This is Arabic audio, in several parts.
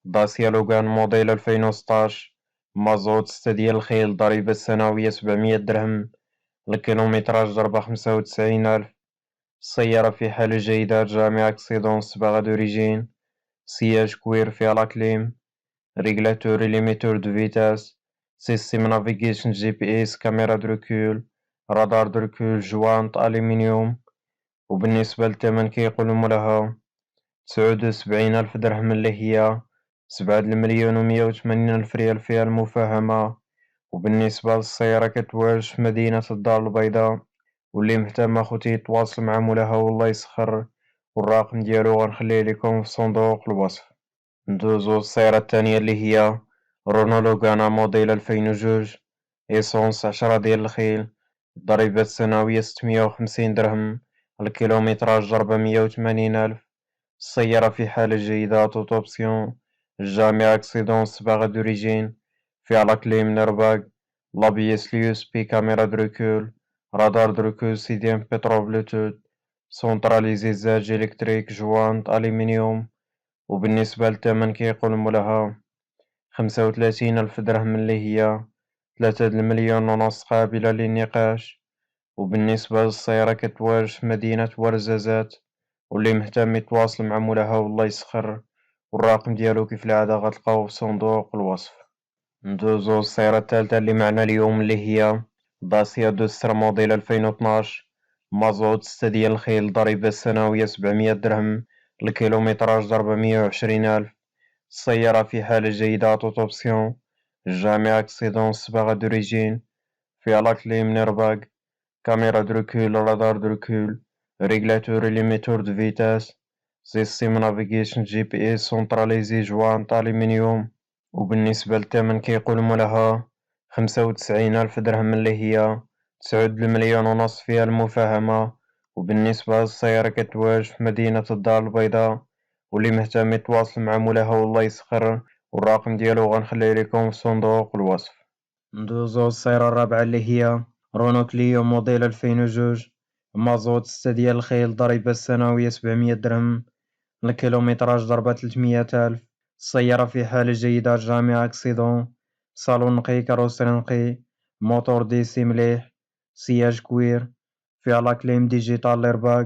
داسيا لوغان موديل 2016 مازوت 6 ديال الخيل الضريبة السنوية 700 درهم. الكيلومتراج ضربة 95,000. السيارة في حالة جيدة، جامع أكسيدون 7 دوريجين. سياج كوير فيها لاكليم. ريغلاتوري ليميتور دو فيتاس. سيستم نافيغيشن جي بي اس، كاميرا دركول، رادار دركول، جوانت ألومنيوم. وبالنسبة للثمن كيقولو مولها 79,000 درهم، اللي هي 7,180,000 ريال فيها المفاهمة. وبالنسبة للسيارة كتواجد في مدينة الدار البيضاء، واللي مهتم خوتي يتواصل مع مولاها والله يسخر، والرقم ديالو غنخليه لكم في صندوق الوصف. ندوزو السيارة التانية اللي هي رونو لوغانا موديل 2002، إيسونس 10 ديال الخيل، الضريبة السنوية 650 درهم، الكيلومتراج ضربة 180,000. السيارة في حالة جيدة، توت أوبسيون، الجامع أكسيدون 7 دوريجين، فيها لاكليم نيرباغ، لابيس اليو اس بي، كاميرا دركول، رادار دركول، سي ام بترو بلوتوث، سونتراليزي زاج إلكتريك، جوانت ألومنيوم. وبالنسبة للثمن كيقول مولاها 35,000 درهم، اللي هي 3,150,000 قابلة للنقاش. وبالنسبة للسيارة كتواجد في مدينة ورزازات، واللي مهتم يتواصل مع مولاها والله يسخر، والرقم ديالو كيف العادة غتلقاوه في صندوق الوصف. ندوزو السيارة الثالثة اللي معنا اليوم، اللي هي داسيا دوستر موديل 2012، مازوت 6 ديال الخيل، ضريبة السنوية 700 درهم، الكيلومتراج ضربة 120,000. السيارة في حالة جيدة، توت أوبسيون، الجامع أكسيدون 7 دوريجين، فيها لاكليم نيرباغ، كاميرا دركول، رادار دركول، ريغلاتوري ليميتور دو فيتاس، سيستم نافيغيشن جي بي اس سونتراليزي، جوانت ألومنيوم. وبالنسبة للثمن كيقول مولاها 95,000 درهم، اللي هي 9,150,000 فيها المفاهمة. وبالنسبة للسيارة كتواجد في مدينة الدار البيضاء، واللي مهتم يتواصل مع مولاها والله يسخر، والرقم ديالو غنخليه لكم في صندوق الوصف. ندوزو السيارة الرابعة اللي هي رونو كليو موديل 2002، مازوت 6 ديال الخيل، ضريبة السنوية 700 درهم، الكيلومتراج ضربة 300,000. السيارة في حالة جيدة، جامع أكسيدون، صالون نقي، كاروسري نقي، موتور ديسي مليح، سياج كوير، فيها لاكليم ديجيتال ليرباغ،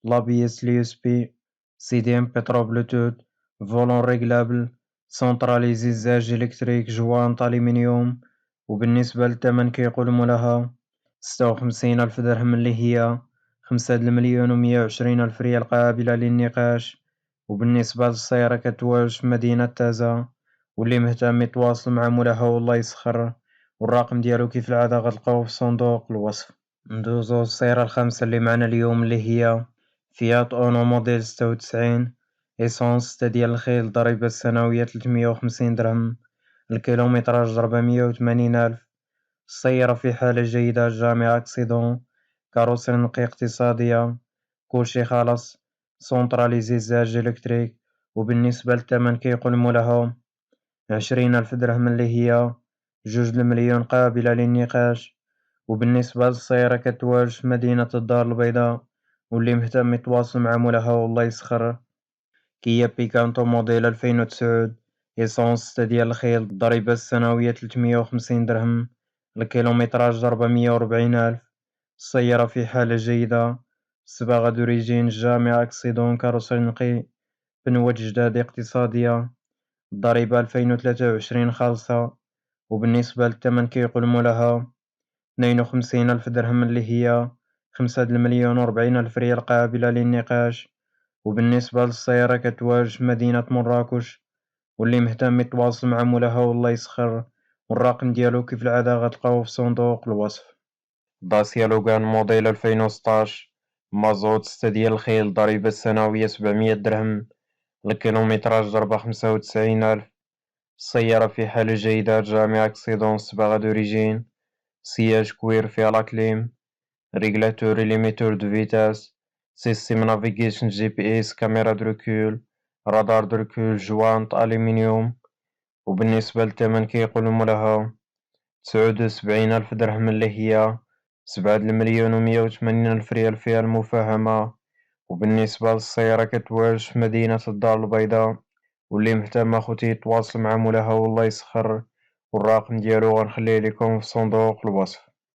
لابيس اليو اس بي، سي دي ام بترو بلوتوث، فولون ريغلابل، سونتراليزي زاج إلكتريك، جوانت ألومنيوم. وبالنسبة للثمن كيقول مولاها 56,000 درهم، اللي هي 5,120,000 ريال قابلة للنقاش. وبالنسبة للسيارة كتواجد في مدينة تازة، واللي مهتم يتواصل مع مولاها والله يسخر، والرقم ديالو كيف العادة غتلقاوه في صندوق الوصف. ندوزو السيارة الخامسة اللي معنا اليوم، اللي هي فيات أونو موديل 96، إيسونس 6 ديال الخيل، ضريبة السنوية 350 درهم، الكيلومتراج ضربة 180,000. السيارة في حالة جيدة، جامع أكسيدون، كاروسري نقي، اقتصادية، كلشي خالص، سونتراليزي زاج إلكتريك. وبالنسبة للثمن كيقول مولاها 20,000 درهم، اللي هي 2,000,000 قابلة للنقاش. وبالنسبة للسيارة كتواجد في مدينة الدار البيضاء، واللي مهتم يتواصل مع مولاها والله يسخر. كيا بيكانتو موديل 2009، إيسونس 6 ديال الخيل، الضريبة السنوية 350 درهم، الكيلومتراج ضربة 140,000. السيارة في حالة جيدة، صباغة دوريجين، جامع أكسيدون، كاروسري نقي، بنوة جداد اقتصادية، الضريبة 2023 خالصة. وبالنسبة للثمن كيقول مولاها 52,000 درهم، اللي هي 5,140,000 ريال قابلة للنقاش. وبالنسبة للسيارة كتواجد في مدينة مراكش، واللي مهتم يتواصل مع مولاها والله يسخر، والرقم ديالو كيف العادة غتلقاوه في صندوق الوصف. داسيا لوغان موديل 2016، مازوت 6 ديال الخيل، ضريبة السنوية 700 درهم، الكيلومتراج ضربة 95,000. السيارة في حالة جيدة، جامع أكسيدون 7 دوريجين، سياج كوير فيها لاكليم، ريغلاتوري ليميتور دو فيتاس، سيستم نافيغيشن جي بي اس، كاميرا دركول، رادار دركول، جوانت ألومنيوم. وبالنسبة للثمن كيقول مولاها 79,000 درهم، اللي هي 7,180,000 ريال فيها المفاهمة. وبالنسبة للسيارة كتواجد في مدينة الدار البيضاء، واللي مهتم أخوتي يتواصل مع مولاها والله يسخر، والرقم ديالو غنخليه لكم في صندوق الوصف.